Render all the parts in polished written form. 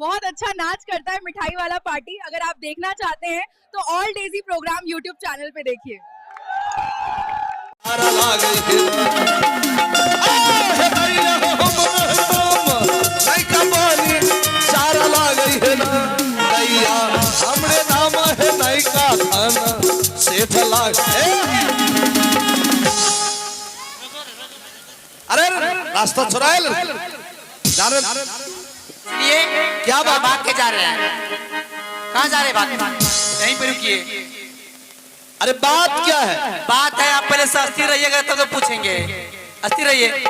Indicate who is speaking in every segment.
Speaker 1: बहुत अच्छा नाच करता है मिठाई वाला पार्टी। अगर आप देखना चाहते हैं तो all daisy program YouTube channel पे देखिए।
Speaker 2: अरे रास्ता चुराए
Speaker 3: ये क्या भाग के जा रहे हैं? कहाँ जा रहे हैं? यहीं पे रुकिए।
Speaker 2: अरे बात क्या है?
Speaker 3: बात है, आप पहले से अस्थिर रहिएगा तब तो पूछेंगे। अस्थिर रहिए।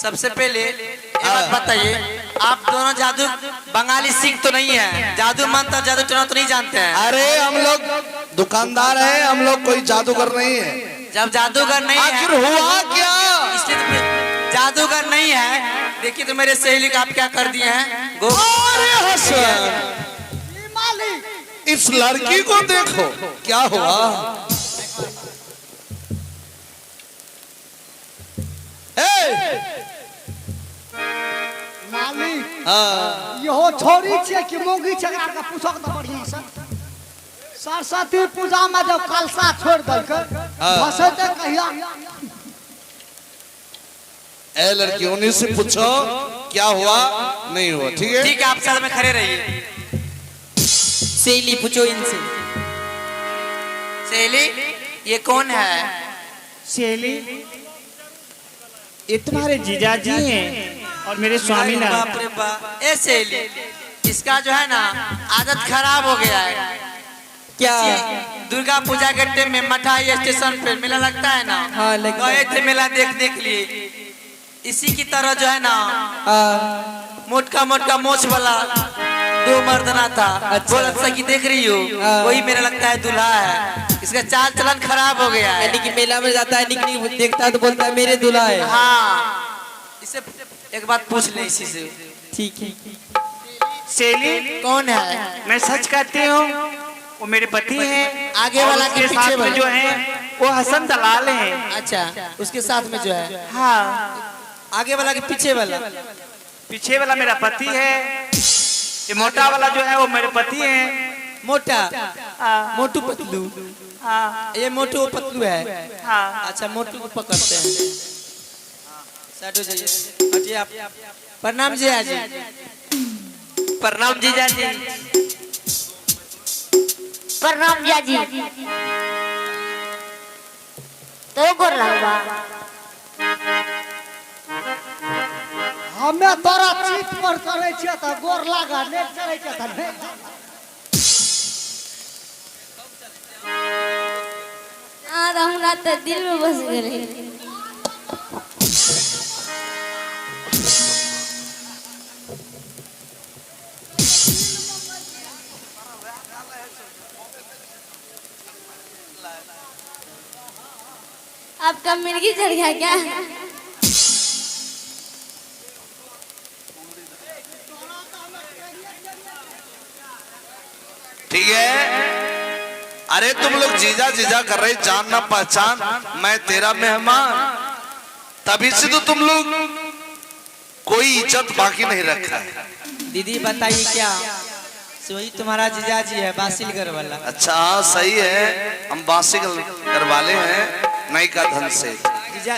Speaker 3: सबसे पहले एक बात बताइए, आप दोनों जादू बंगाली सिख तो नहीं है? जादू मंत्र जादू टोना तो नहीं जानते हैं?
Speaker 2: अरे हम लोग दुकानदार हैं, हम लोग कोई जादूगर नहीं है।
Speaker 3: जब जादूगर नहीं है,
Speaker 2: आखिर हुआ क्या?
Speaker 3: इसलिए तो जादूगर नहीं है। देखिए तो मेरे सहेली का आप क्या कर दिए हैं?
Speaker 2: अरे हसन, इस लड़की को देखो क्या हुआ।
Speaker 4: मालिक यो छोरी छे कि मोगी छकरा का पूछक तो बढ़िया से। सरस्वती पूजा में जब कलसा छोड़ दलके फंसे ते कहिया।
Speaker 2: ए लड़की, उन्हीं से पूछो क्या हुआ नहीं हुआ। ठीक है,
Speaker 3: ठीक है, आप साथ में खड़े रहिए। सहेली पूछो इनसे। सहेली, ये कौन है?
Speaker 5: सहेली, ये तुम्हारे जीजाजी हैं और मेरे स्वामी ना।
Speaker 3: बाप रे बाप। ए सहेली, इसका जो है ना आदत खराब हो गया है। क्या दुर्गा पूजा के टाइम में मठाई स्टेशन पे मेला लगता है ना? हाँ, गए थे मेला देखने के लिए। इसी की तरह जो है ना मोटका मोटका मोछ वाला दो मर्दना था। अच्छा। बोल की देख रही हो, वही मेरा लगता है दूल्हा है। इसका चाल चलन खराब हो गया है।
Speaker 6: यानी कि मेला में जाता है, लेकिन देखता है तो बोलता है मेरे दूल्हा है।
Speaker 3: हाँ, इसे एक बात पूछ ले इसी से।
Speaker 6: ठीक है।
Speaker 5: सहेली
Speaker 3: कौन है?
Speaker 5: मैं सच कहती हूँ, वो मेरे पति हैं।
Speaker 3: आगे वाला के पीछे
Speaker 5: में जो है वो हसन दलाल हैं।
Speaker 3: अच्छा, उसके साथ में जो है?
Speaker 5: हाँ,
Speaker 3: आगे वाला के पीछे वाला?
Speaker 5: पीछे वाला मेरा पति है। ये मोटा वाला जो है वो मेरे पति हैं।
Speaker 3: मोटा मोटू पतलू।
Speaker 5: हाँ,
Speaker 3: ये मोटू पतलू है।
Speaker 5: हाँ।
Speaker 3: अच्छा, मोटू को पकड़ते हैं। साइड हो जाइए, हटिए आप। प्रणाम जीजा जी। प्रणाम जीजा जी।
Speaker 7: प्रणाम जीजा जी। तो गोर लगवा।
Speaker 4: हमें तोरा चीत पर करे छे त गोर लागा ने चले छे त नहीं।
Speaker 7: हमरा तो दिल में बस गए। आपका मिर्गी चढ़ गया क्या?
Speaker 2: ठीक है। अरे तुम लोग जीजा जीजा कर रहे, जान ना पहचान, मैं तेरा मेहमान। तभी से तो तुम लोग कोई इज्जत बाकी नहीं रखा है।
Speaker 6: दीदी बताइए क्या वही तुम्हारा जीजाजी है बासिलगर वाला?
Speaker 2: अच्छा हाँ, सही है, हम बासिलगर वाले हैं नई का धन से।
Speaker 6: जीजा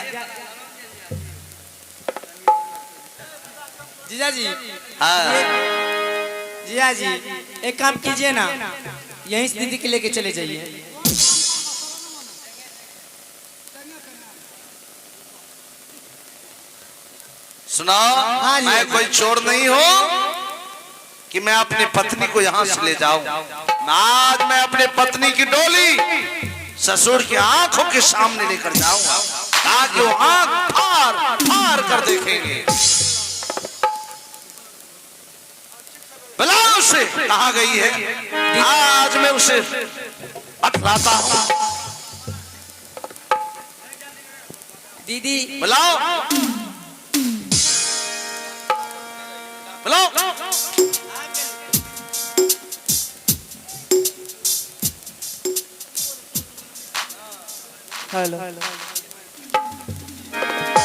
Speaker 6: जी।
Speaker 2: हाँ
Speaker 6: जीजा जी, एक काम कीजिए ना, यहीं से दीदी के लेके चले जाइए।
Speaker 2: सुनाओ, मैं कोई चोर नहीं हूँ कि मैं अपनी पत्नी को यहाँ से ले जाऊं। आज मैं अपने पत्नी की डोली ससुर की आंखों के सामने लेकर जाऊंगा, ताकि वो आंख फाड़ फाड़ कर देखेंगे। बुलाओ उसे, कहाँ गई है? आज मैं उसे अटलाता हूँ।
Speaker 6: दीदी
Speaker 2: बुलाओ बुलाओ।
Speaker 6: Hello hello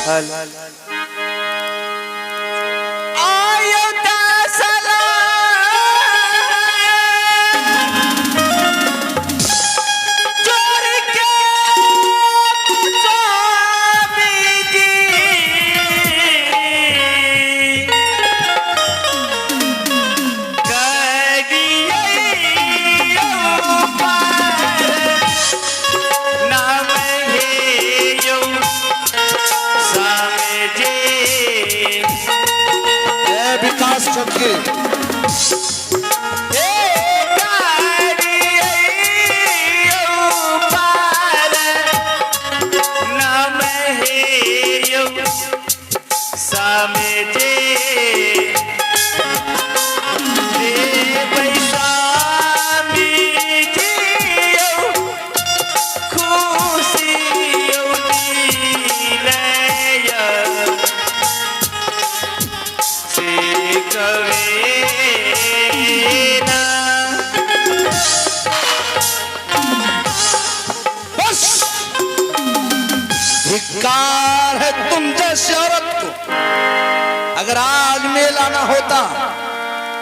Speaker 6: hello.
Speaker 3: आयो ता सलाम
Speaker 2: लाना होता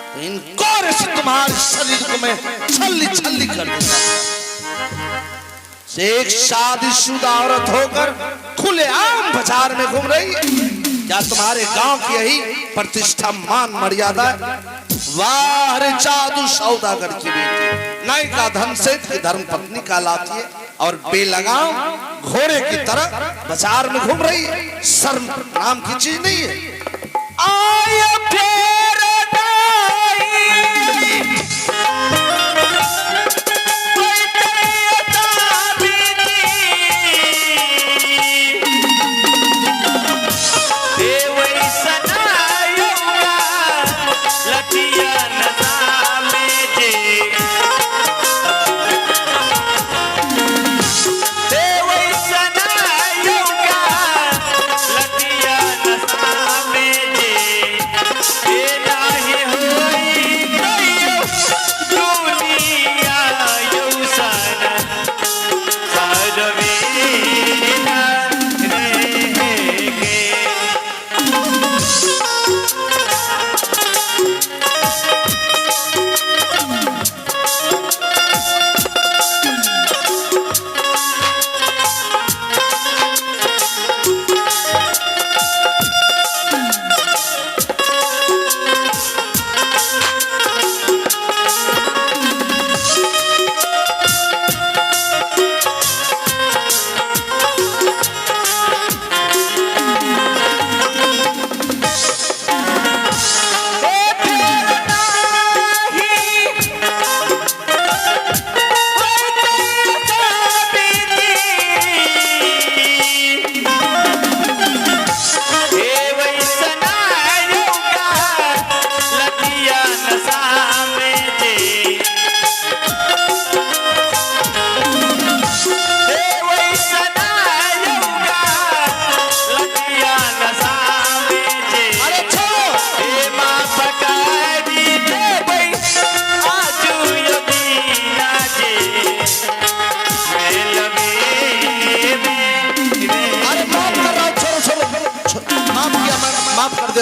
Speaker 2: तो इन कोरे से तुम्हारे शरीर को मैं छल्ली छल्ली कर देता। एक शादीशुदा औरत होकर खुलेआम बाजार में घूम रही है, क्या तुम्हारे गांव की यही प्रतिष्ठा मान मर्यादा है? वाह रे जादू सौदागर की बेटी, नाई का धन से धर्म पत्नी कहलाती है और बेलगाम घोड़े की तरह बाजार में घूम रही है। शर्म नाम की चीज नहीं है।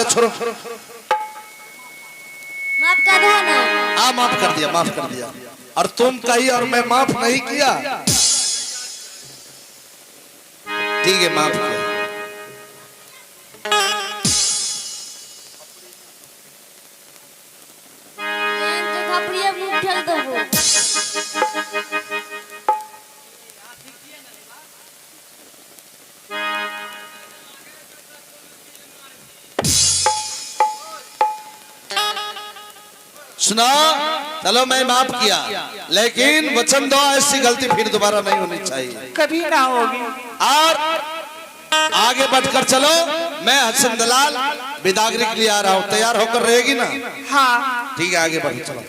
Speaker 2: छोड़ो
Speaker 7: माफ कर दो ना।
Speaker 2: हाँ माफ कर दिया, माफ कर दिया। और तुम कही और मैं माफ नहीं किया, ठीक है माफ किया।
Speaker 7: जो खपड़िया मुंह ठेल दो वो।
Speaker 2: सुना, चलो मैं माफ किया, लेकिन वचन दो ऐसी गलती फिर दोबारा नहीं होनी चाहिए,
Speaker 5: कभी ना होगी।
Speaker 2: और आगे बढ़कर चलो। मैं हसन दलाल बिदागरी के लिए आ रहा हूँ, तैयार होकर रहेगी ना?
Speaker 5: हाँ
Speaker 2: ठीक है, आगे बढ़ चलो।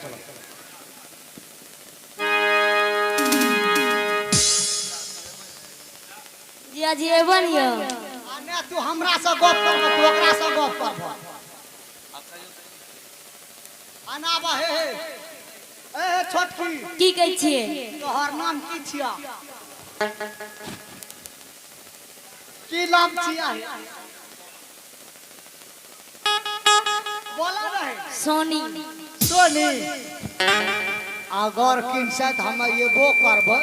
Speaker 7: जिया जी बनियो
Speaker 4: आने तू हमरा से गप कर, तू ओकरा से गप कर। आना बा हे ए छोटकी
Speaker 7: की कहै छियै?
Speaker 4: तोहर नाम की छिया? की नाम छिया? बोला रहे
Speaker 7: सोनी।
Speaker 4: सोनी अगर किनसे हम येबो करबै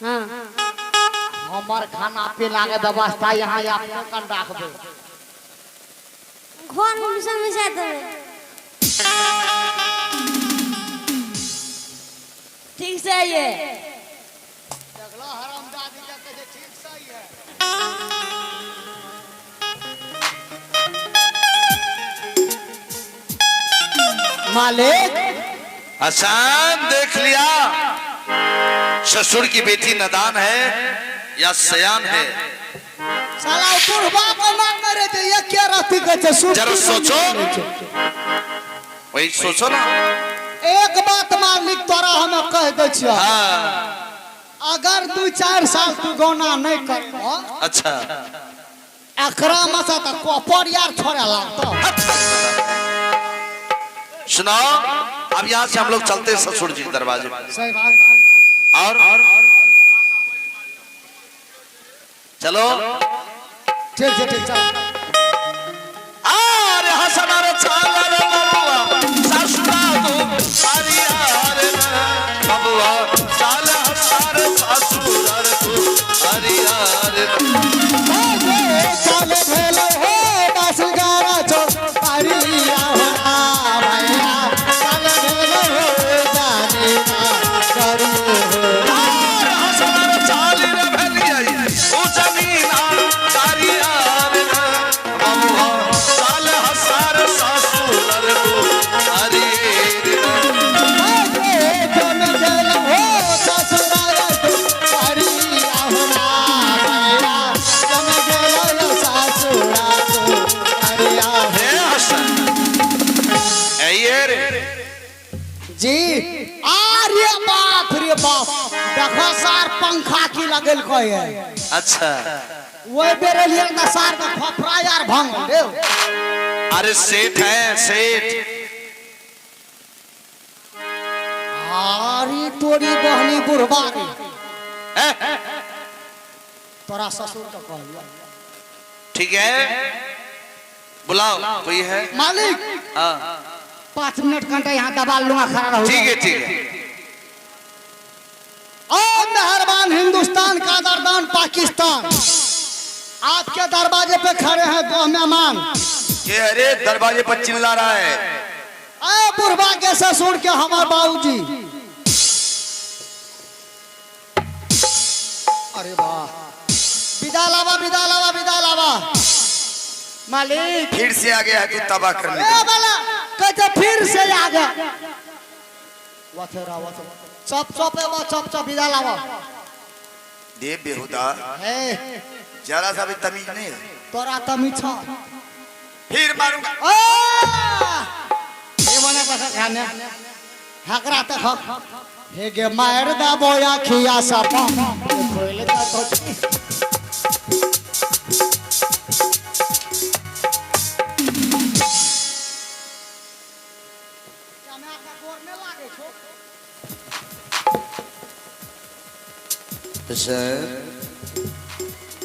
Speaker 7: हाँ
Speaker 4: हमर खाना पीना के व्यवस्था यहाँ अपने कर राखबै।
Speaker 7: घर में मिसा देबै। ठीक से ये
Speaker 4: जगला हरामजादी के कहे ठीक सही है। मालिक
Speaker 2: हसन देख लिया, ससुर की बेटी नादान है या सयान है?
Speaker 4: साला बुढ़वा को ना करे तो ये क्या रहती के
Speaker 2: जरा सोचो, वही सोचो ना।
Speaker 4: एक बात मालिक तोरा हम कह दे छियो,
Speaker 2: हाँ
Speaker 4: अगर 2-4 साल तू गौना नहीं करबो,
Speaker 2: अच्छा
Speaker 4: एकरा में से त कोपर यार छोड़े लागतो।
Speaker 2: सुनाओ, अब यहाँ से हम लोग चलते हैं ससुर जी दरवाजे पर।
Speaker 4: सही बात।
Speaker 2: और चलो
Speaker 4: ठीक चल।
Speaker 2: है रे।
Speaker 4: जी अरे बाप रे बाप, देखो सार पंखा की लगल कोई है।
Speaker 2: अच्छा
Speaker 4: वो बेरे लिए ना सार का खपरा यार भंग दे।
Speaker 2: अरे सेठ है सेठ।
Speaker 4: अरे तोरी बहनी बुढ़वा रे, तोरा ससुर का कहलिया।
Speaker 2: ठीक है बुलाओ कोई है
Speaker 4: मालिक।
Speaker 2: हाँ
Speaker 4: 5 मिनट घंटा यहाँ दबा लूंगा, खड़ा रहूंगा।
Speaker 2: ठीक है ठीक है।
Speaker 4: और मेहरबान हिंदुस्तान का दरबान पाकिस्तान, आपके दरवाजे पे खड़े हैं 2 मेहमान।
Speaker 2: ये अरे दरवाजे पर चिल्ला रहा है।
Speaker 4: अरे बुढ़वा के ससुर के हमारे बाबूजी। अरे वाह, विदा लावा विदा लावा विदा लावा। मालिक
Speaker 2: फिर से आ गया है तू तबाह करने
Speaker 4: ए बाला, कहते फिर से आ गया। वथेरा चप चप है, वो चप चप विदा लावा।
Speaker 2: दे बेहुदा
Speaker 4: है
Speaker 2: जरा सा भी तमीज नहीं है।
Speaker 4: तोरा तमीज छ।
Speaker 2: फिर मारूंगा।
Speaker 4: ये बने बस खाने हकरा तक हक हे गे मार दा बोया खिया सापा कोइले दा तो।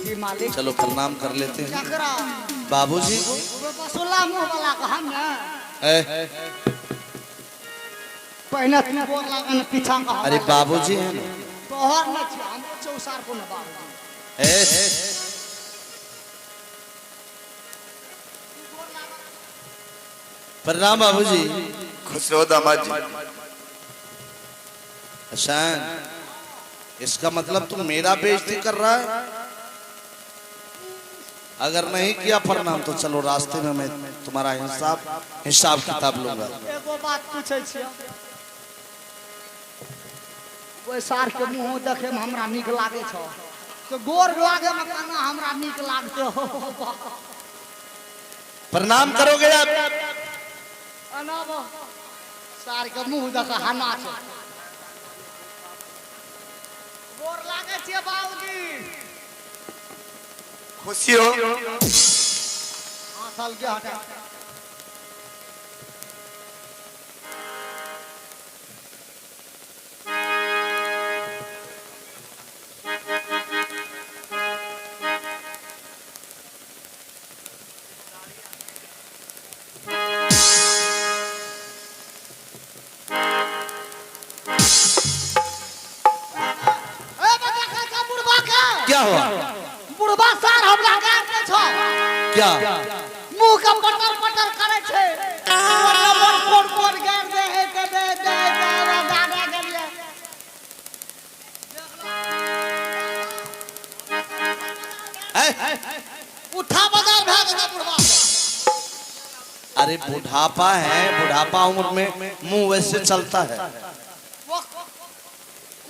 Speaker 4: जी मालिक
Speaker 2: चलो प्रणाम कर लेते हैं
Speaker 4: चकरा
Speaker 2: बाबूजी।
Speaker 4: बसुल्ला मुंह वाला कहम ना पहले तू बोल लागन पीछा का।
Speaker 2: अरे बाबूजी है ना।
Speaker 4: तोहर न छ, हमको चौसार को न बाबू।
Speaker 2: प्रणाम बाबूजी।
Speaker 8: खुश रहो दामाद जी।
Speaker 2: हसन इसका मतलब तुम मेरा बेइज्जती कर रहा है। अगर नहीं किया प्रणाम तो चलो रास्ते में मैं तुम्हारा हिसाब किताब लूंगा।
Speaker 4: एगो बात पूछे छी, ओए सार के मुंह देखे में हमरा नीक लागे छ, तो गोर लागे में कहना हमरा नीक लागते हो।
Speaker 2: प्रणाम करोगे आप?
Speaker 4: अनाबो सार के मुंह देखे हना छ। गोर लागे छे बाबूजी।
Speaker 8: खुशी हो
Speaker 4: हाथ हल के हटा।
Speaker 2: क्या हुआ?
Speaker 4: बुढ़वा सार हमरा गांव में छ।
Speaker 2: क्या
Speaker 4: मुंह का पटर पटर करे छे। नंबर कोन कोन गाड़ दे है के दे दादा के लिए। उठा बाजार भाग गया बुढ़वा।
Speaker 2: अरे बुढ़ापा है, बुढ़ापा उम्र में मुंह वैसे चलता है।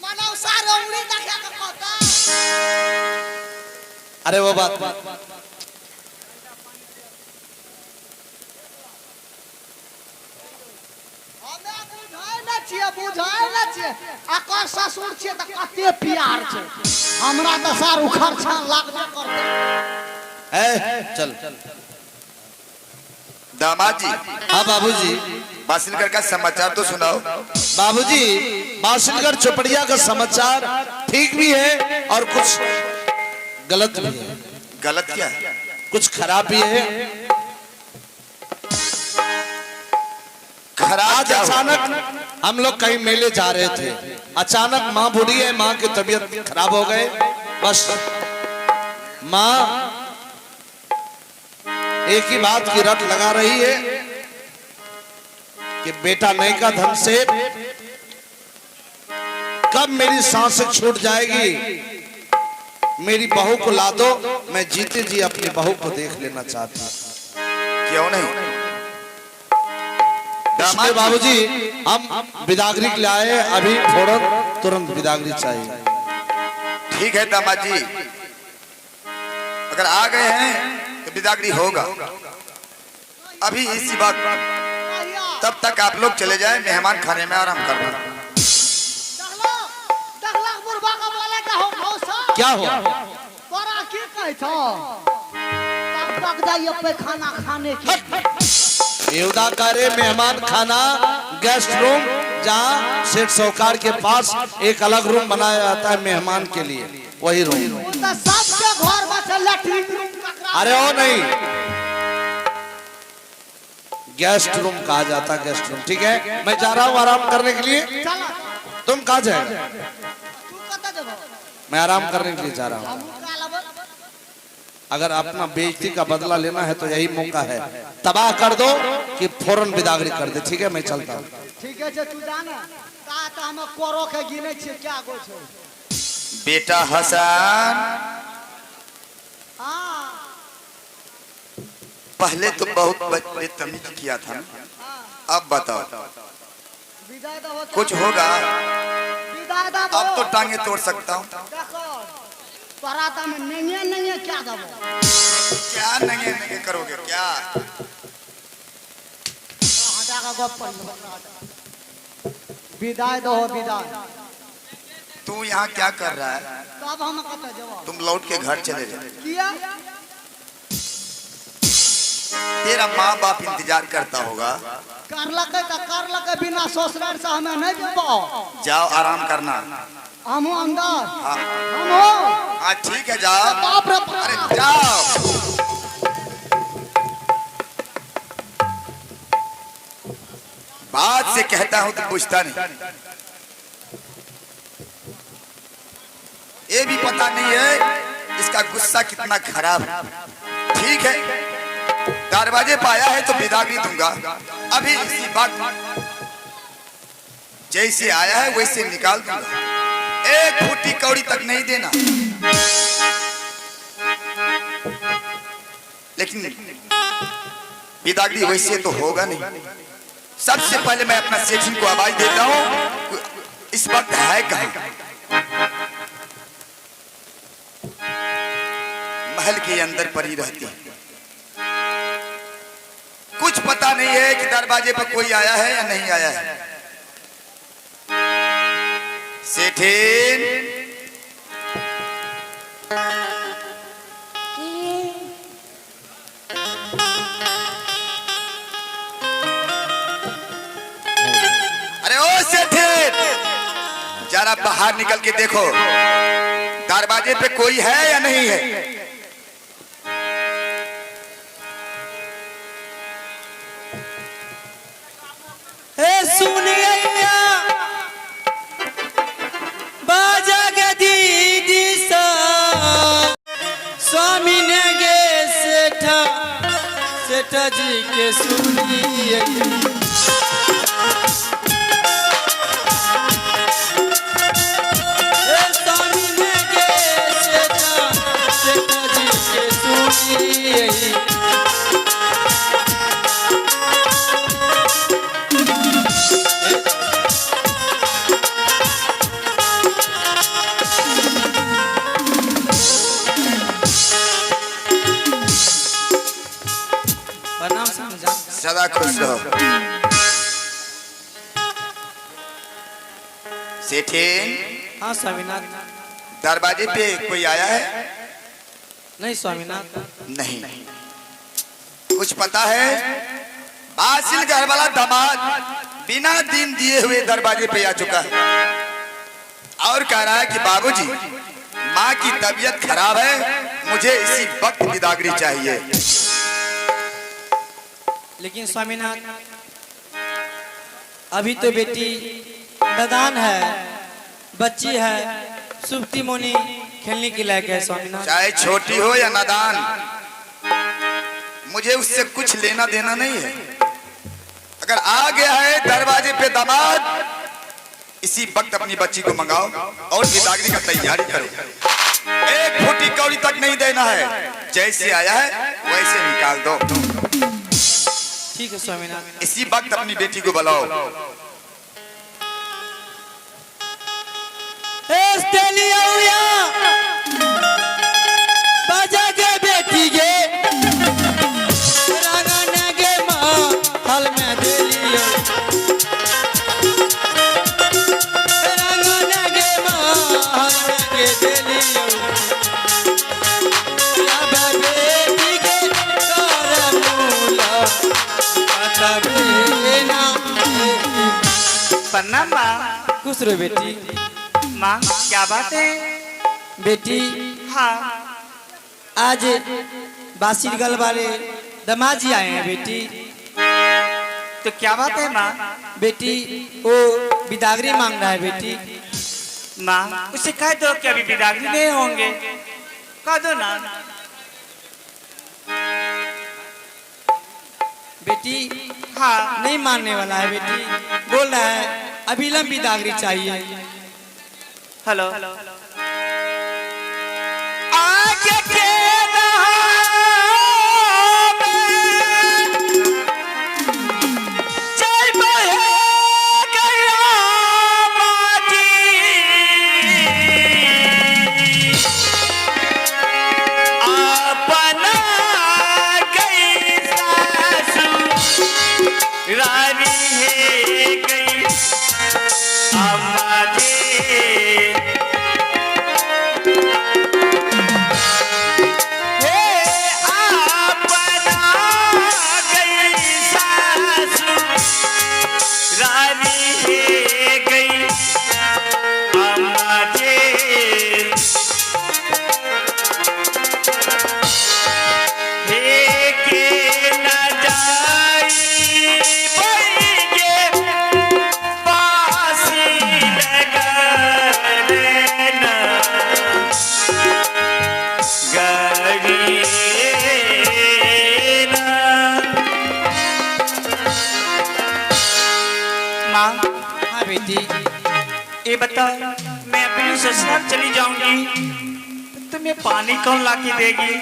Speaker 4: मानव सार उंगली देखा के पता।
Speaker 2: अरे वो बात नहीं।
Speaker 4: बुझाए न छिए आकर ससुर छिए त कते प्यार छै। हमरा त सार उखड़ छान लागबे करते।
Speaker 2: चल
Speaker 8: दामाद जी।
Speaker 2: हाँ बाबूजी।
Speaker 8: बासिलगढ़ का समाचार तो सुनाओ।
Speaker 2: बाबूजी बासिलगढ़ चोपड़िया का समाचार ठीक भी है और कुछ गलत भी है।
Speaker 8: गलत क्या?
Speaker 2: कुछ खराब भी है।
Speaker 8: खराब
Speaker 2: अचानक हम लोग कहीं मेले जा रहे थे, अचानक माँ बूढ़ी है, माँ की तबीयत खराब हो गए। बस माँ एक ही बात की रट लगा रही है कि बेटा नई का धन से कब मेरी सांसें छूट जाएगी, मेरी बहू को ला दो, मैं जीते जी अपनी बहू को देख लेना चाहती हूँ।
Speaker 8: क्यों नहीं?
Speaker 2: इसलिए बाबूजी हम बिदागरी के लिए आए, अभी फौरन तुरंत बिदागरी चाहिए।
Speaker 8: ठीक है दामाद जी, अगर आ गए हैं तो बिदागरी होगा। अभी इसी बात तब तक आप लोग चले जाए मेहमान खाने में आराम करना।
Speaker 2: क्या हुआ?
Speaker 4: तोरा की कहै छौ? तब तक जाइए पे खाना खाने के।
Speaker 2: बेहुदा करे मेहमान खाना गेस्ट रूम, जहाँ सेठ सौकार के पास एक अलग रूम बनाया जाता है मेहमान के लिए, वही रूम।
Speaker 4: तो सबके घर में से लैट्रिन रूम ककरा?
Speaker 2: अरे वो नहीं, गेस्ट रूम कहा जाता है, गेस्ट रूम। ठीक है, मैं जा रहा हूँ आराम करने के लिए।
Speaker 4: चला
Speaker 2: तुम कहाँ जाएगा?
Speaker 4: तू कत जब?
Speaker 2: मैं आराम करने के लिए जा रहा हूँ।
Speaker 4: हम का लब?
Speaker 2: अगर अपना बेइज्जती का बदला लेना है तो यही मौका है, तबाह कर दो कि फौरन बिदागरी कर दे। ठीक है, मैं चलता हूँ।
Speaker 4: ठीक है, तू जाना का त हम कोरो के गिने छे क्या गो छो?
Speaker 8: बेटा हसन,
Speaker 4: हां
Speaker 8: पहले तो बहुत बदतमीज किया था ना, अब बताओ
Speaker 4: विदाई दो।
Speaker 8: कुछ होगा?
Speaker 4: विदाई दो।
Speaker 8: अब तो टांगे तोड़ सकता हूँ।
Speaker 4: देखो पराता में नंगे नंगे क्या दबो?
Speaker 8: क्या नंगे नंगे करोगे क्या?
Speaker 4: हटा का गप पर विदाई दो, विदाई।
Speaker 8: तू यहाँ क्या कर रहा है?
Speaker 4: तब हम कत जवाब?
Speaker 8: तुम लौट के घर चले जाओ।
Speaker 4: किया
Speaker 8: तेरा माँ बाप इंतजार करता होगा।
Speaker 4: कर लके बिना ससुराल से हमें नहीं दे पाओ।
Speaker 8: जाओ आराम करना।
Speaker 4: हम अंदर
Speaker 8: हाँ
Speaker 4: हम हो।
Speaker 8: हाँ ठीक है, जाओ।
Speaker 4: बाप रे
Speaker 8: अरे
Speaker 4: बाप।
Speaker 8: जाओ। बात से कहता हूँ तो पूछता नहीं। ये भी पता नहीं है इसका गुस्सा कितना खराब है। ठीक है, दरवाजे पे आया है तो बिदागरी दूंगा। अभी इसी वक्त जैसे आया है वैसे निकाल दूंगा। एक फूटी कौड़ी तक नहीं देना। लेकिन बिदागरी वैसे तो होगा नहीं। सबसे पहले मैं अपना सेठिन को आवाज देता हूँ, इस वक्त है कहाँ? महल के अंदर पड़ी रहती है। कुछ पता नहीं है कि दरवाजे पर कोई आया है या नहीं आया है। सेठिन, अरे ओ सेठिन, जरा बाहर निकल के देखो दरवाजे पे कोई है या नहीं है।
Speaker 3: सुनिए बाजा के दीदी सा स्वामी ने गे सेठ जी के सुनिए। स्वामी ने गे सेठ जी के सुनिए।
Speaker 8: सदा खुश रहो। सेठिन,
Speaker 3: हाँ स्वामीनाथ।
Speaker 8: दरवाजे पे कोई आया है?
Speaker 3: नहीं स्वामीनाथ।
Speaker 8: नहीं। कुछ पता है? बासिल घर वाला दामाद बिना दिन दिए हुए दरवाजे पे आ चुका है और कह रहा है कि बाबूजी, माँ की तबीयत खराब है, मुझे इसी वक्त बिदागरी चाहिए।
Speaker 3: लेकिन स्वामीनाथ, अभी तो बेटी नदान है, बच्ची है, सुप्ती मोनी खेलने के लायक है स्वामीनाथ।
Speaker 8: चाहे छोटी हो या नादान, मुझे उससे कुछ लेना देना नहीं है। अगर आ गया है दरवाजे पे दामाद, इसी वक्त अपनी बच्ची को मंगाओ और बिदागरी का तैयारी करो। एक फूटी कौड़ी तक नहीं देना है। जैसे आया है वैसे निकाल दो।
Speaker 3: ठीक है स्वामीनाथ।
Speaker 8: इसी वक्त अपनी बेटी को बुलाओ।
Speaker 3: बाजा के बेटी गे राना गे माँ हल में दे लियो।
Speaker 5: प्रणाम माँ।
Speaker 6: खुश रहो बेटी।
Speaker 5: माँ क्या बात है?
Speaker 6: बेटी
Speaker 5: हाँ
Speaker 6: आज बासीरगल वाले दामाद जी आए हैं बेटी।
Speaker 5: तो क्या बात है माँ?
Speaker 6: बेटी वो बिदागरी मांग रहा है बेटी।
Speaker 5: माँ उसे कह दो कि अभी बिदागरी नहीं होंगे, कह दो ना।
Speaker 6: बेटी
Speaker 5: हाँ
Speaker 6: नहीं मानने वाला है बेटी, बोल रहा है अभी लंबी दागरी चाहिए।
Speaker 5: हेलो आगे के
Speaker 6: हाँ बेटी
Speaker 5: ये बता, मैं अपनी ससुराल चली जाऊंगी तो तुम्हें पानी कौन ला के देगी,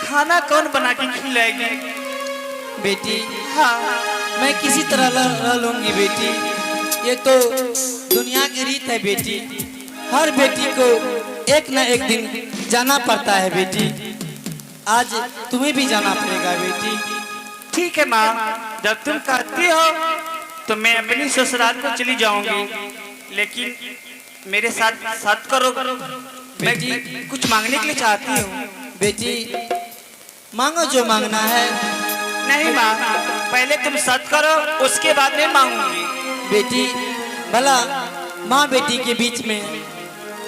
Speaker 5: खाना कौन बना के खिलाएगी?
Speaker 6: बेटी
Speaker 5: हाँ
Speaker 6: मैं किसी तरह रह लूंगी बेटी, ये तो दुनिया की रीत है बेटी। हर बेटी को एक न एक दिन जाना पड़ता है बेटी, आज तुम्हें भी जाना पड़ेगा बेटी।
Speaker 5: ठीक है माँ, जब तुम कहती हो तो मैं अपनी ससुराल को चली जाऊंगी, लेकिन मेरे साथ करो। मैं कुछ मांगने के लिए चाहती हूँ।
Speaker 6: बेटी मांगो जो मांगना है।
Speaker 5: नहीं माँ, पहले तुम सत करो, उसके बाद मैं मांगूंगी।
Speaker 6: बेटी भला माँ बेटी के बीच में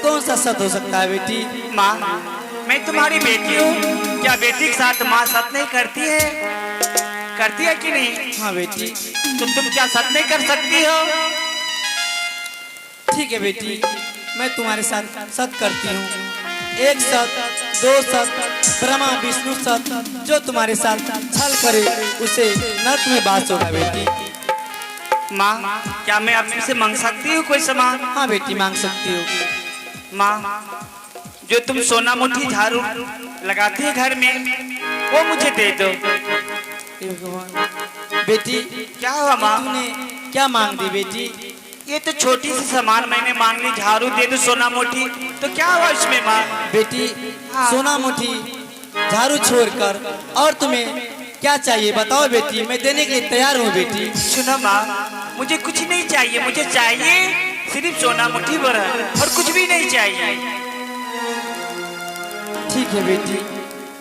Speaker 6: कौन सा सत हो सकता है बेटी?
Speaker 5: माँ मैं तुम्हारी बेटी हूँ, क्या बेटी के साथ माँ सत नहीं करती है? करती है कि नहीं?
Speaker 6: हाँ बेटी।
Speaker 5: तो तुम क्या सत नहीं कर सकती हो?
Speaker 6: ठीक है बेटी, मैं तुम्हारे साथ सत करती हूँ। एक सत, दो सत, ब्रह्मा विष्णु सत, जो तुम्हारे साथ छल करे उसे नरक में बास होगा बेटी।
Speaker 5: माँ क्या मैं आपसे मांग सकती हूँ कोई सामान?
Speaker 6: हाँ बेटी मांग सकती हो।
Speaker 5: माँ जो तुम सोना मुट्ठी झाड़ू लगाती है घर में, वो मुझे दे दो।
Speaker 6: बेटी
Speaker 5: क्या हुआ माँ?
Speaker 6: तूने क्या मांग दी बेटी?
Speaker 5: ये तो छोटी सी सामान मैंने मांग ली, झाड़ू दे दो सोना मुट्ठी, तो क्या हुआ इसमें माँ?
Speaker 6: बेटी सोना मुट्ठी झाड़ू छोड़कर और तुम्हें क्या चाहिए बताओ बेटी, मैं देने के लिए तैयार हूँ बेटी।
Speaker 5: सुनो माँ, मुझे कुछ नहीं चाहिए, मुझे चाहिए सिर्फ सोना मुट्ठी भर और कुछ भी नहीं चाहिए।
Speaker 6: ठीक है बेटी,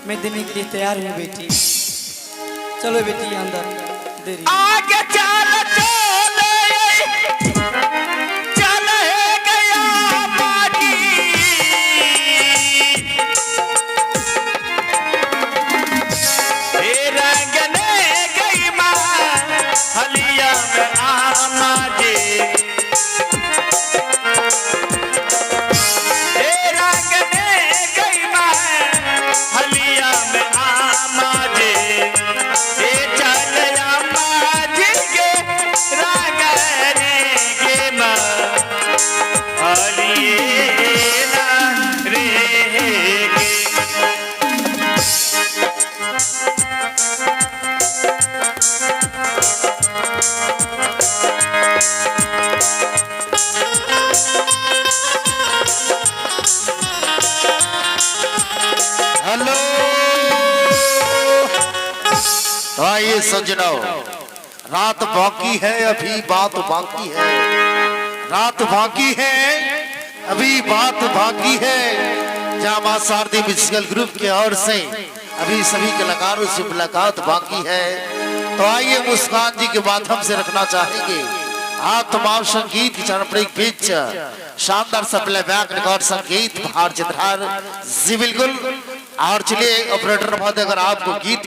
Speaker 6: मैं देने के लिए तैयार हूँ बेटी। चलो बेटी अंदर देरी।
Speaker 5: आगे चल चल गया पानी, रंगने गई माँ हलिया में आमा जे, रंगने गई माँ हलिया में आमा जे,
Speaker 2: हेलो आइए सजनों, रात बाकी है अभी बात बाकी है, रात बाकी है अभी बात बाकी है। जामा शारदी म्यूजिकल ग्रुप के ओर से अभी सभी कलाकारों से मुलाकात बाकी है, तो आइए मुस्कान जी के माध्यम से रखना चाहेंगे हाँ तमाम संगीत की चरणप्रिक पिच शानदार सप्ले बैक रिकॉर्ड संगीत भार चित्रहार जी बिल्कुल। और चलिए ऑपरेटर महोदय अगर आपको गीत